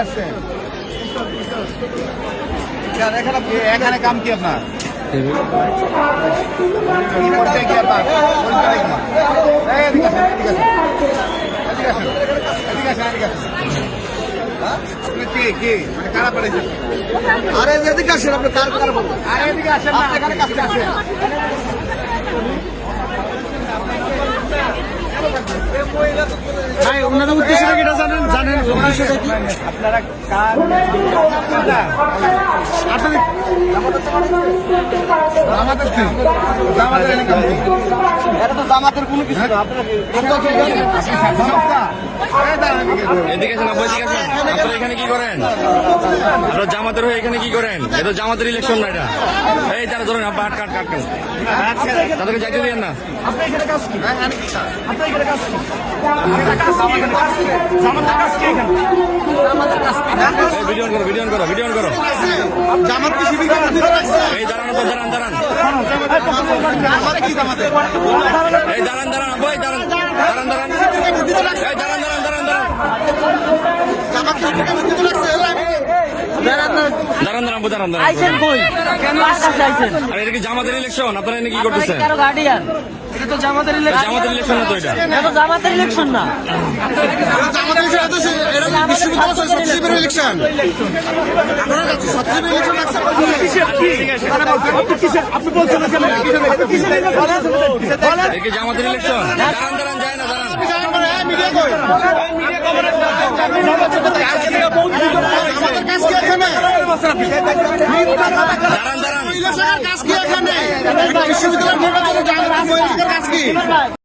আছে এখানে কাম কি আপনার কি করতে কি আপনার কি মানে কারা পড়েছে আরে এদিকে আসেন আপনি কার কার বলুন আরে এদিকে আসেন না এখানে কাছে আসেন ভাই ওনাদের উদ্দেশ্যটা কি জানেন জানেন উদ্দেশ্যটা কি আপনারা কার আপনাদের জামাতের কি জামাতের এলাকা এটা তো জামাতের কোনো কিছু না আপনারা এদিকে আসেন আপু, এদিকে আসেন। আপনারা এখানে কি করেন? আপনারা জামাতের হয়ে এখানে কি করেন? এটা জামাতের ইলেকশন না এটা। এই তারা ধরেন আপা কাট তাদেরকে যাইতে দিয়েন না। আপনি এখানে কাজ কি আপনি এখানে কাজ কি ভিডিও করো। জামাত কি শিবির এই দাঁড়ান আপু, দাঁড়ান। কি জামাতে এই দাঁড়ান আপু, এই দাঁড়ান। এই দাঁড়ান। দাঁড়ান আপু, দাঁড়ান। আইছেন কই কেন আকাশে আইছেন আর এটা কি জামাতের ইলেকশন? আপনারা এনে কি করতেছেন? কারো গার্ডিয়ান এটা তো জামাতের ইলেকশন জামাতের ইলেকশন না তো এটা। এটা তো জামাতের ইলেকশন না জামাতের ইলেকশন এটা বিশ্ববিদ্যালয় সচিবের ইলেকশন আপনারা সচিবের ইলেকশন আপনি বলছেন এটা কি জামাতের ইলেকশন? দাঁড়ান যায় না, দাঁড়ান। বিশ্ববিদ্যালয়